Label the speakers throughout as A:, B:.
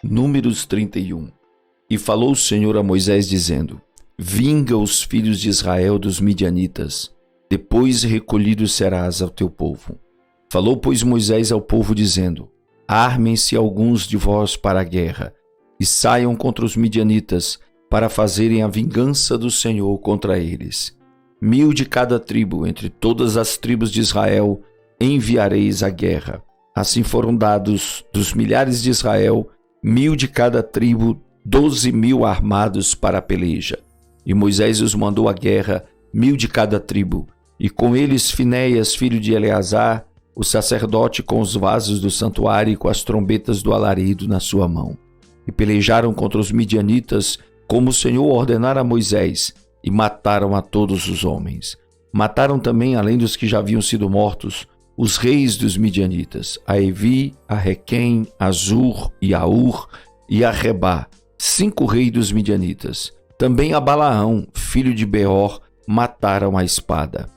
A: Números 31. E falou o Senhor a Moisés, dizendo: Vinga os filhos de Israel dos midianitas, depois recolhido serás ao teu povo. Falou, pois, Moisés ao povo, dizendo: Armem-se alguns de vós para a guerra, e saiam contra os midianitas, para fazerem a vingança do Senhor contra eles. 1000 de cada tribo, entre todas as tribos de Israel, enviareis à guerra. Assim foram dados dos milhares de Israel, 1000 de cada tribo, 12.000 armados para a peleja. E Moisés os mandou à guerra, 1000 de cada tribo, e com eles Finéias, filho de Eleazar, o sacerdote, com os vasos do santuário e com as trombetas do alarido na sua mão. E pelejaram contra os midianitas, como o Senhor ordenara a Moisés, e mataram a todos os homens. Mataram também, além dos que já haviam sido mortos, os reis dos midianitas, a Evi, a Requém, a Zur e a Ur e a Rebá, 5 reis dos midianitas. Também a Balaão, filho de Beor, mataram à espada.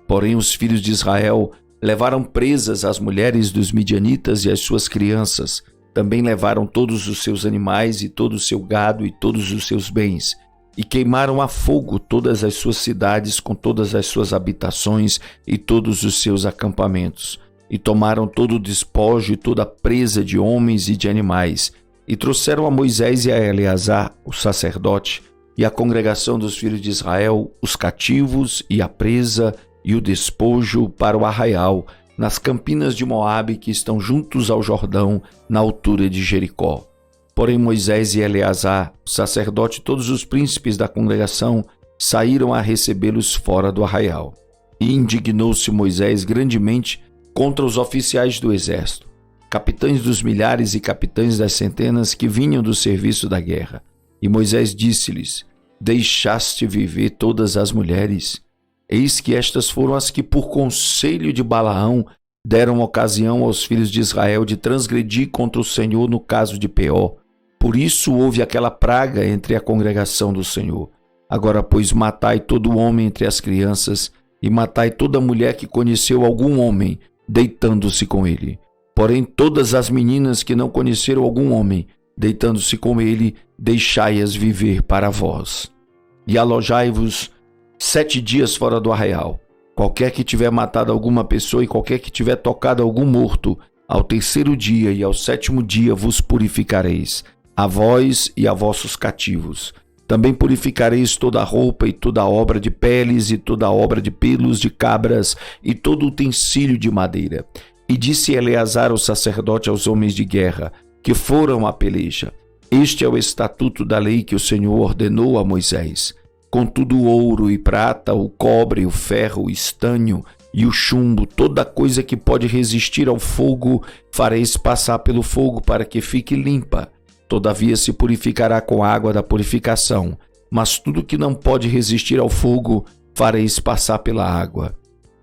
A: Porém os filhos de Israel levaram presas as mulheres dos midianitas e as suas crianças. Também levaram todos os seus animais e todo o seu gado e todos os seus bens. E queimaram a fogo todas as suas cidades com todas as suas habitações e todos os seus acampamentos. E tomaram todo o despojo e toda a presa de homens e de animais. E trouxeram a Moisés e a Eleazar, o sacerdote, e a congregação dos filhos de Israel, os cativos e a presa e o despojo para o arraial, nas campinas de Moabe que estão juntos ao Jordão, na altura de Jericó. Porém Moisés e Eleazar, o sacerdote e todos os príncipes da congregação saíram a recebê-los fora do arraial. E indignou-se Moisés grandemente contra os oficiais do exército, capitães dos milhares e capitães das centenas que vinham do serviço da guerra. E Moisés disse-lhes: Deixaste viver todas as mulheres? Eis que estas foram as que, por conselho de Balaão, deram ocasião aos filhos de Israel de transgredir contra o Senhor no caso de Peor. Por isso houve aquela praga entre a congregação do Senhor. Agora, pois, matai todo homem entre as crianças, e matai toda mulher que conheceu algum homem, deitando-se com ele. Porém, todas as meninas que não conheceram algum homem, deitando-se com ele, deixai-as viver para vós. E alojai-vos 7 dias fora do arraial. Qualquer que tiver matado alguma pessoa e qualquer que tiver tocado algum morto, ao 3º dia e ao 7º dia vos purificareis, a vós e a vossos cativos. Também purificareis toda a roupa e toda a obra de peles e toda a obra de pelos de cabras e todo utensílio de madeira. E disse Eleazar o sacerdote aos homens de guerra, que foram à peleja: Este é o estatuto da lei que o Senhor ordenou a Moisés. Contudo, o ouro e prata, o cobre, o ferro, o estanho e o chumbo, toda coisa que pode resistir ao fogo, fareis passar pelo fogo para que fique limpa. Todavia se purificará com a água da purificação, mas tudo que não pode resistir ao fogo, fareis passar pela água.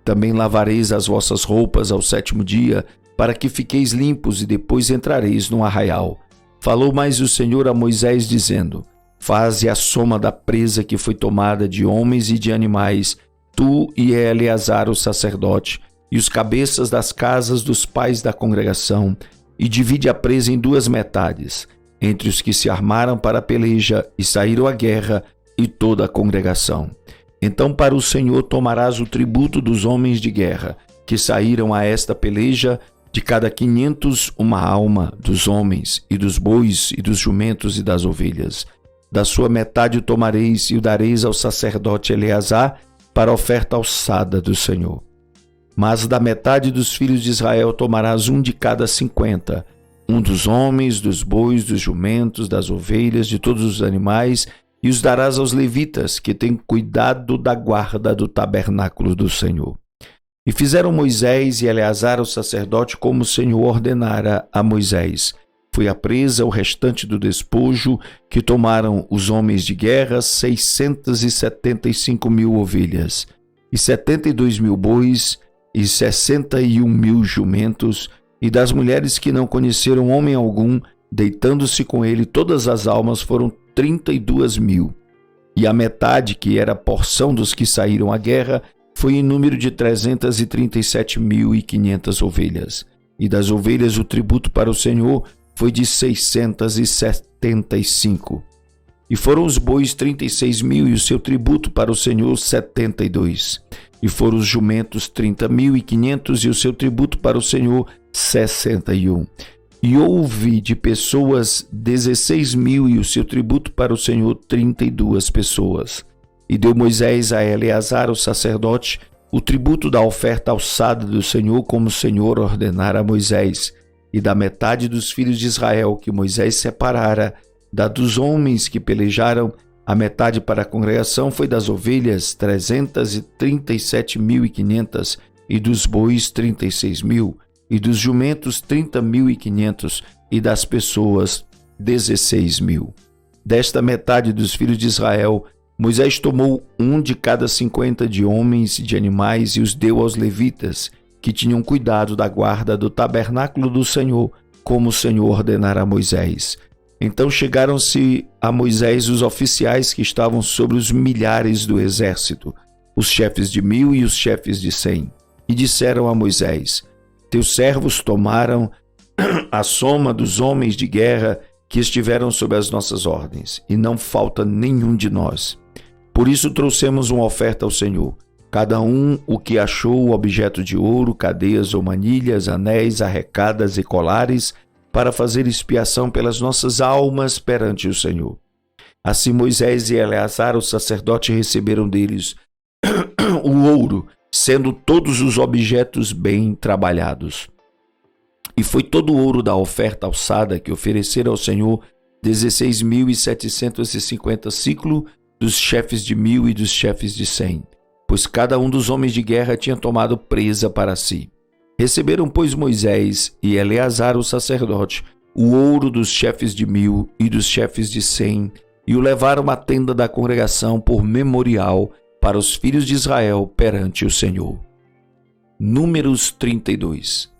A: Também lavareis as vossas roupas ao 7º dia, para que fiqueis limpos, e depois entrareis no arraial. Falou mais o Senhor a Moisés, dizendo: Faze a soma da presa que foi tomada de homens e de animais, tu e Eleazar o sacerdote, e os cabeças das casas dos pais da congregação, e divide a presa em 2 metades, entre os que se armaram para a peleja e saíram à guerra, e toda a congregação. Então para o Senhor tomarás o tributo dos homens de guerra, que saíram a esta peleja, de cada 500 uma alma dos homens, e dos bois, e dos jumentos e das ovelhas. Da sua metade o tomareis e o dareis ao sacerdote Eleazar para a oferta alçada do Senhor. Mas da metade dos filhos de Israel tomarás um de cada 50, um dos homens, dos bois, dos jumentos, das ovelhas, de todos os animais, e os darás aos levitas, que têm cuidado da guarda do tabernáculo do Senhor. E fizeram Moisés e Eleazar o sacerdote como o Senhor ordenara a Moisés. Foi a presa o restante do despojo que tomaram os homens de guerra, 675.000 ovelhas, e 72.000 bois, e 61.000 jumentos, e das mulheres que não conheceram homem algum, deitando-se com ele, todas as almas foram 32.000. E a metade, que era a porção dos que saíram à guerra, foi em número de 337.500 ovelhas. E das ovelhas o tributo para o Senhor foi de 675. E foram os bois 36.000, e o seu tributo para o Senhor 72. E foram os jumentos 30.500, e o seu tributo para o Senhor 61. E houve de pessoas 16.000, e o seu tributo para o Senhor 32 pessoas. E deu Moisés a Eleazar, o sacerdote, o tributo da oferta alçada do Senhor, como o Senhor ordenara a Moisés. E da metade dos filhos de Israel que Moisés separara, da dos homens que pelejaram, a metade para a congregação foi das ovelhas 337.500, e dos bois 36.000, e dos jumentos 30.500, e das pessoas 16.000. Desta metade dos filhos de Israel, Moisés tomou um de cada 50 de homens e de animais e os deu aos levitas, que tinham cuidado da guarda do tabernáculo do Senhor, como o Senhor ordenara a Moisés. Então chegaram-se a Moisés os oficiais que estavam sobre os milhares do exército, os chefes de 1.000 e os chefes de 100, e disseram a Moisés: Teus servos tomaram a soma dos homens de guerra que estiveram sob as nossas ordens, e não falta nenhum de nós. Por isso trouxemos uma oferta ao Senhor, cada um o que achou, objeto de ouro, cadeias ou manilhas, anéis, arrecadas e colares, para fazer expiação pelas nossas almas perante o Senhor. Assim Moisés e Eleazar, o sacerdote, receberam deles o ouro, sendo todos os objetos bem trabalhados. E foi todo o ouro da oferta alçada que ofereceram ao Senhor 16.750 siclos dos chefes de 1.000 e dos chefes de 100, pois cada um dos homens de guerra tinha tomado presa para si. Receberam, pois, Moisés e Eleazar, o sacerdote, o ouro dos chefes de 1.000 e dos chefes de 100, e o levaram à tenda da congregação por memorial para os filhos de Israel perante o Senhor. Números 32.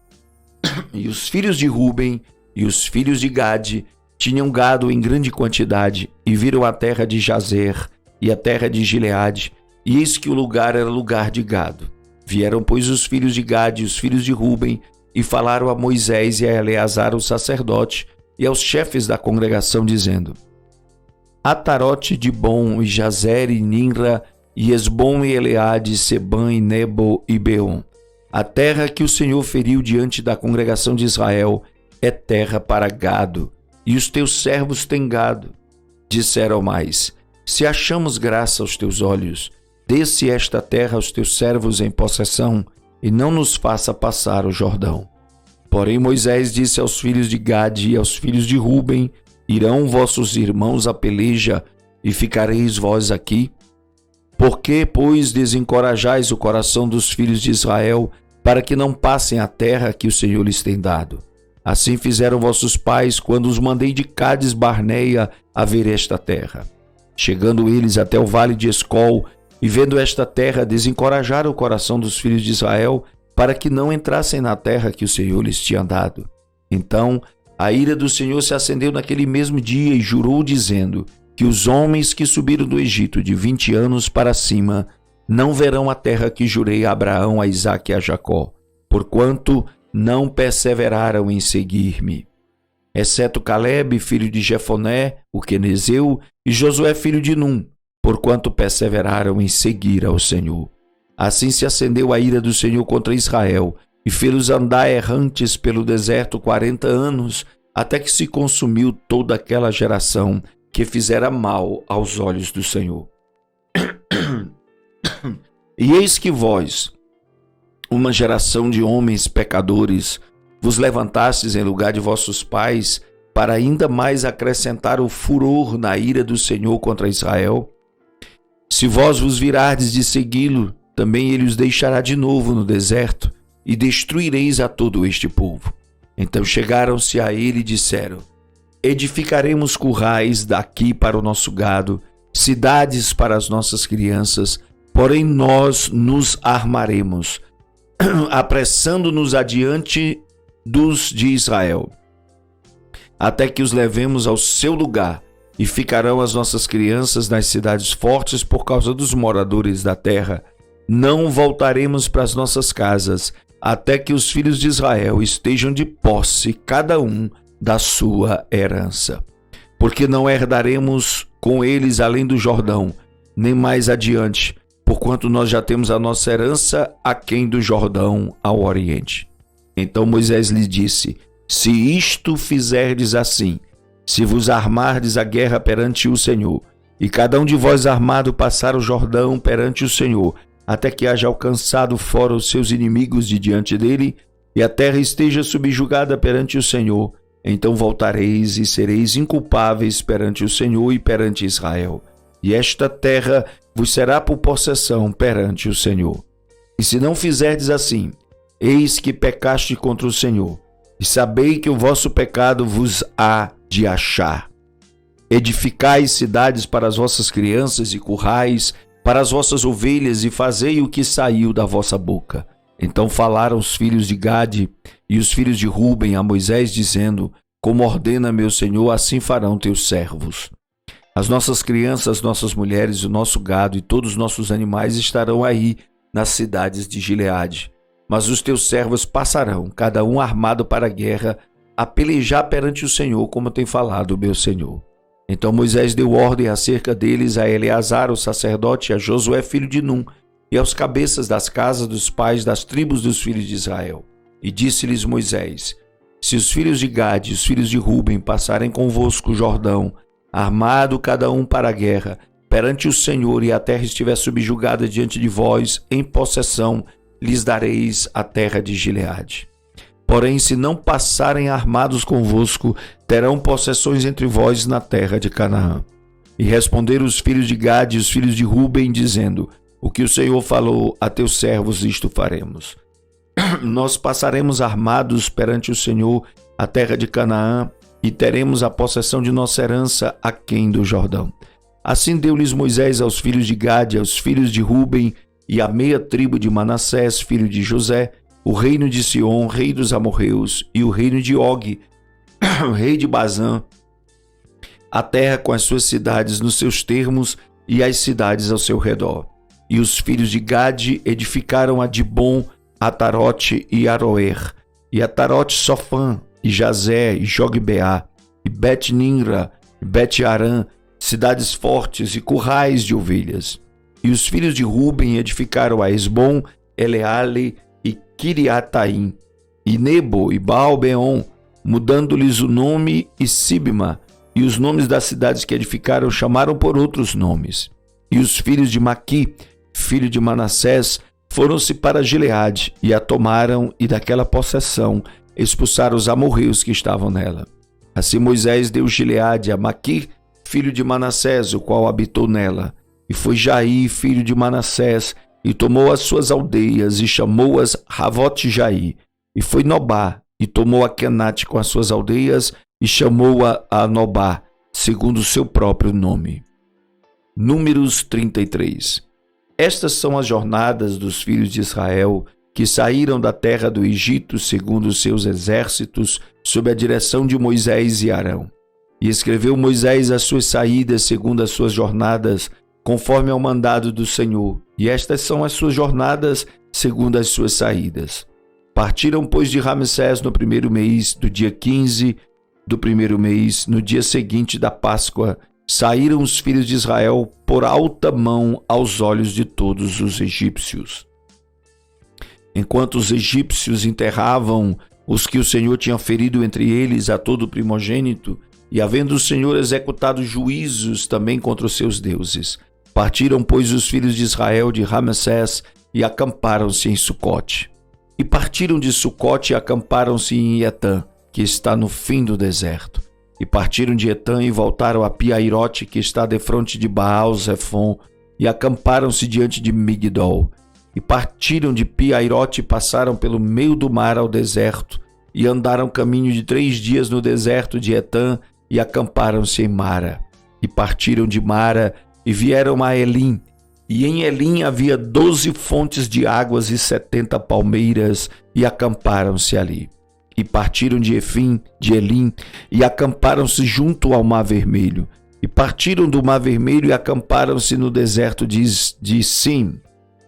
A: E os filhos de Ruben e os filhos de Gade tinham gado em grande quantidade, e viram a terra de Jazer e a terra de Gileade, e eis que o lugar era lugar de gado. Vieram, pois, os filhos de Gade e os filhos de Ruben, e falaram a Moisés e a Eleazar, o sacerdote, e aos chefes da congregação, dizendo: Atarote de Bom, e Jazer e Ninra, e Esbom e Eleade, Sebã e Nebo e Beon. A terra que o Senhor feriu diante da congregação de Israel é terra para gado, e os teus servos têm gado. Disseram mais: Se achamos graça aos teus olhos, dê-se esta terra aos teus servos em possessão, e não nos faça passar o Jordão. Porém Moisés disse aos filhos de Gade e aos filhos de Ruben: Irão vossos irmãos à peleja, e ficareis vós aqui? Por que, pois, desencorajais o coração dos filhos de Israel, para que não passem a terra que o Senhor lhes tem dado? Assim fizeram vossos pais, quando os mandei de Cádiz Barneia a ver esta terra. Chegando eles até o vale de Escol, e vendo esta terra, desencorajaram o coração dos filhos de Israel, para que não entrassem na terra que o Senhor lhes tinha dado. Então a ira do Senhor se acendeu naquele mesmo dia, e jurou, dizendo que os homens que subiram do Egito de 20 anos para cima não verão a terra que jurei a Abraão, a Isaque e a Jacó, porquanto não perseveraram em seguir-me. Exceto Calebe, filho de Jefoné, o quenezeu, e Josué, filho de Num, porquanto perseveraram em seguir ao Senhor. Assim se acendeu a ira do Senhor contra Israel, e fê-los andar errantes pelo deserto 40 anos, até que se consumiu toda aquela geração que fizera mal aos olhos do Senhor. E eis que vós, uma geração de homens pecadores, vos levantastes em lugar de vossos pais, para ainda mais acrescentar o furor na ira do Senhor contra Israel? Se vós vos virardes de segui-lo, também ele os deixará de novo no deserto, e destruireis a todo este povo. Então chegaram-se a ele e disseram: Edificaremos currais daqui para o nosso gado, cidades para as nossas crianças, porém nós nos armaremos, apressando-nos adiante dos de Israel, até que os levemos ao seu lugar, e ficarão as nossas crianças nas cidades fortes por causa dos moradores da terra. Não voltaremos para as nossas casas, até que os filhos de Israel estejam de posse, cada um da sua herança. Porque não herdaremos com eles além do Jordão, nem mais adiante, porquanto nós já temos a nossa herança aquém do Jordão ao oriente. Então Moisés lhe disse: se isto fizerdes assim, se vos armardes a guerra perante o Senhor, e cada um de vós armado passar o Jordão perante o Senhor, até que haja alcançado fora os seus inimigos de diante dele, e a terra esteja subjugada perante o Senhor, então voltareis e sereis inculpáveis perante o Senhor e perante Israel. E esta terra vos será por possessão perante o Senhor. E se não fizerdes assim, eis que pecaste contra o Senhor, e sabei que o vosso pecado vos há de achar. Edificai cidades para as vossas crianças e currais para as vossas ovelhas, e fazei o que saiu da vossa boca. Então falaram os filhos de Gade e os filhos de Ruben a Moisés, dizendo: como ordena meu Senhor, assim farão teus servos. As nossas crianças, nossas mulheres, o nosso gado e todos os nossos animais estarão aí nas cidades de Gileade. Mas os teus servos passarão, cada um armado para a guerra, a pelejar perante o Senhor, como tem falado o meu Senhor. Então Moisés deu ordem acerca deles a Eleazar, o sacerdote, e a Josué, filho de Num, e aos cabeças das casas dos pais das tribos dos filhos de Israel. E disse-lhes Moisés: se os filhos de Gade e os filhos de Ruben passarem convosco o Jordão, armado cada um para a guerra, perante o Senhor, e a terra estiver subjugada diante de vós, em possessão, lhes dareis a terra de Gileade. Porém, se não passarem armados convosco, terão possessões entre vós na terra de Canaã. E responderam os filhos de Gade e os filhos de Ruben, dizendo: o que o Senhor falou a teus servos, isto faremos. Nós passaremos armados perante o Senhor a terra de Canaã, e teremos a possessão de nossa herança aquém do Jordão. Assim deu-lhes Moisés aos filhos de Gade, aos filhos de Ruben, e à meia tribo de Manassés, filho de José, o reino de Sion, rei dos amorreus, e o reino de Og, rei de Bazã, a terra com as suas cidades nos seus termos, e as cidades ao seu redor. E os filhos de Gade edificaram a Dibon, Atarote e Aroer, e Atarote Sofã, e Jazé, e Jogbeá, e Bet-Nimra, e Bet-Arã, cidades fortes e currais de ovelhas. E os filhos de Ruben edificaram a Esbom, Eleale e Kiriataim, e Nebo e Baal-Beon, mudando-lhes o nome, e Sibma, e os nomes das cidades que edificaram chamaram por outros nomes. E os filhos de Maqui, filho de Manassés, foram-se para Gileade, e a tomaram, e daquela possessão expulsaram os amorreus que estavam nela. Assim Moisés deu Gileade a Maqui, filho de Manassés, o qual habitou nela. E foi Jair, filho de Manassés, e tomou as suas aldeias, e chamou-as Ravote-Jair. E foi Nobá, e tomou a Kenate com as suas aldeias, e chamou-a a Nobá, segundo o seu próprio nome. Números 33. Estas são as jornadas dos filhos de Israel, que saíram da terra do Egito segundo os seus exércitos, sob a direção de Moisés e Arão. E escreveu Moisés as suas saídas segundo as suas jornadas, conforme ao mandado do Senhor. E estas são as suas jornadas segundo as suas saídas. Partiram, pois, de Ramsés no primeiro mês, do dia 15 do primeiro mês, no dia seguinte da Páscoa, saíram os filhos de Israel por alta mão aos olhos de todos os egípcios. Enquanto os egípcios enterravam os que o Senhor tinha ferido entre eles a todo primogênito, e havendo o Senhor executado juízos também contra os seus deuses, partiram, pois, os filhos de Israel de Ramsés e acamparam-se em Sucote. E partiram de Sucote e acamparam-se em Etã, que está no fim do deserto. E partiram de Etã e voltaram a Piairote, que está defronte de Baal-Zephon, e acamparam-se diante de Migdol. E partiram de Piairote e passaram pelo meio do mar ao deserto, e andaram caminho de 3 dias no deserto de Etã, e acamparam-se em Mara. E partiram de Mara e vieram a Elim. E em Elim havia 12 fontes de águas e 70 palmeiras, e acamparam-se ali. E partiram de Elim, e acamparam-se junto ao Mar Vermelho. E partiram do Mar Vermelho e acamparam-se no deserto de Sim.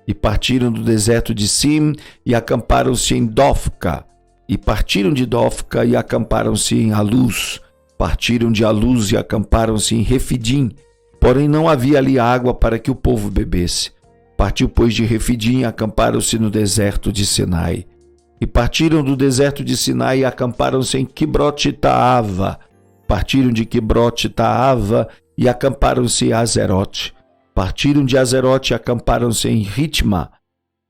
A: E partiram do deserto de Sim e acamparam-se em Dofca. e partiram de Dofca e acamparam-se em Alus. Partiram de Alus e acamparam-se em Refidim, porém não havia ali água para que o povo bebesse. Partiu, pois, de Refidim e acamparam-se no deserto de Sinai. E partiram do deserto de Sinai e acamparam-se em Quibrote-Taava. Partiram de Quibrote-Taava e acamparam-se em Azerote. Partiram de Azerote e acamparam-se em Ritma.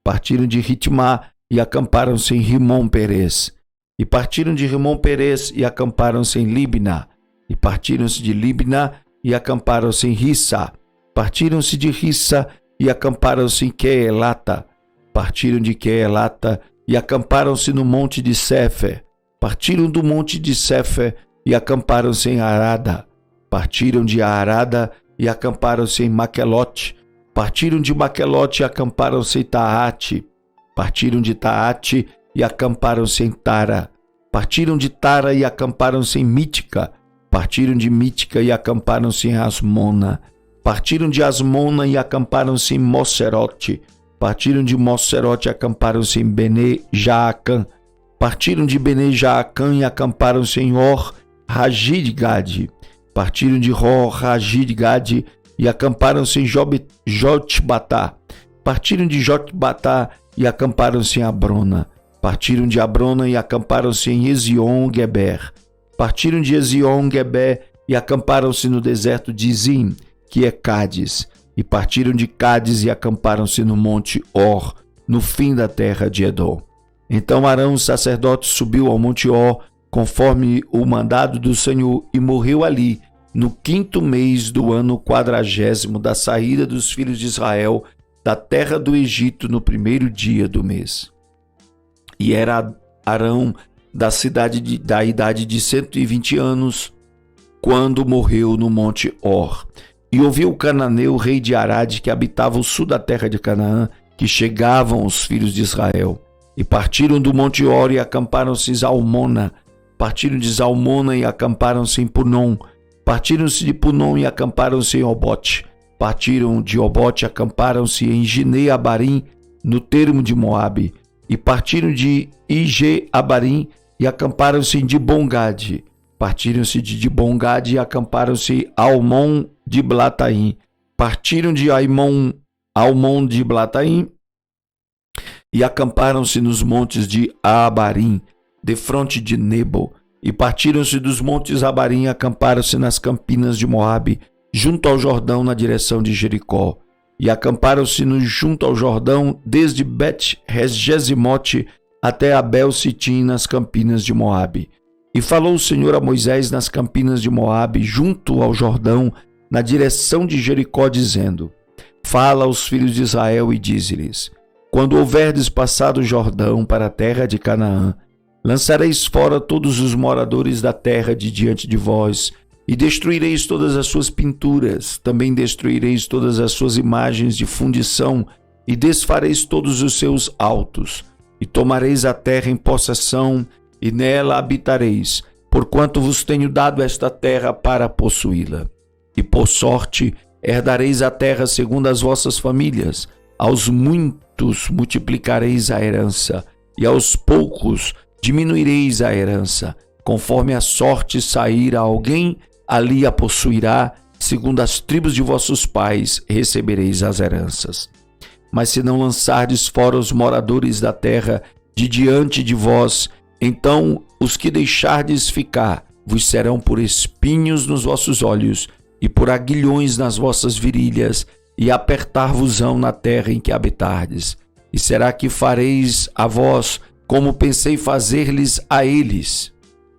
A: Partiram de Ritma e acamparam-se em Rimon-Perez. E partiram de Rimon-Perez e acamparam-se em Libna. E partiram-se de Libna e acamparam-se em Rissa. Partiram-se de Rissa e acamparam-se em Queelata. Partiram de Queelata e acamparam-se no monte de Sefer. Partiram do monte de Sefer e acamparam-se em Arada. Partiram de Arada e acamparam-se em Maquelote. Partiram de Maquelote e acamparam-se em Taate. Partiram de Taate e acamparam-se em Tara. Partiram de Tara e acamparam-se em Mítica. Partiram de Mítica e acamparam-se em Asmona. Partiram de Asmona e acamparam-se em Mocerote. Partiram de Mocerote e acamparam-se em Bene-Jaacã. Partiram de Bene-Jaacã e acamparam-se em Or-Hagidgad. Partiram de Or-Hagidgad e acamparam-se em Jotbatá. Partiram de Jotbatá e acamparam-se em Abrona. Partiram de Abrona e acamparam-se em Ezion-Geber. Partiram de Ezion-Geber e acamparam-se no deserto de Zim, que é Cádiz. E partiram de Cádiz e acamparam-se no monte Or, no fim da terra de Edom. Então Arão, o sacerdote, subiu ao monte Or, conforme o mandado do Senhor, e morreu ali, no 5º mês do ano 40º da saída dos filhos de Israel da terra do Egito, no 1º dia do mês. E era Arão da idade de 120 anos, quando morreu no monte Or. E ouviu o cananeu, rei de Arade, que habitava o sul da terra de Canaã, que chegavam os filhos de Israel. E partiram do monte Or e acamparam-se em Zalmona. Partiram de Zalmona e acamparam-se em Punom. Partiram-se de Punom e acamparam-se em Obote. Partiram de Obote e acamparam-se em Ginei-Abarim, no termo de Moabe. E partiram de Ige-Abarim e acamparam-se em Dibongade. Partiram-se de Dibongade e acamparam-se em Almon de Blataim. Partiram de Almon de Blataim e acamparam-se nos montes de Abarim, defronte de Nebo. E partiram-se dos montes Abarim e acamparam-se nas campinas de Moabe, junto ao Jordão, na direção de Jericó. E acamparam-se junto ao Jordão, desde Bet-Resgesimote até Abel-Sitim, nas campinas de Moabe. E falou o Senhor a Moisés nas campinas de Moabe, junto ao Jordão, na direção de Jericó, dizendo: Fala aos filhos de Israel e dize-lhes: Quando houverdes passado o Jordão para a terra de Canaã, lançareis fora todos os moradores da terra de diante de vós, e destruireis todas as suas pinturas, também destruireis todas as suas imagens de fundição, e desfareis todos os seus altos, e tomareis a terra em possessão, e nela habitareis, porquanto vos tenho dado esta terra para possuí-la. E por sorte herdareis a terra segundo as vossas famílias, aos muitos multiplicareis a herança, e aos poucos diminuireis a herança, conforme a sorte sair a alguém, ali a possuirá, segundo as tribos de vossos pais recebereis as heranças. Mas se não lançardes fora os moradores da terra de diante de vós, então os que deixardes ficar vos serão por espinhos nos vossos olhos e por aguilhões nas vossas virilhas, e apertar-vos-ão na terra em que habitardes. E será que fareis a vós como pensei fazer-lhes a eles?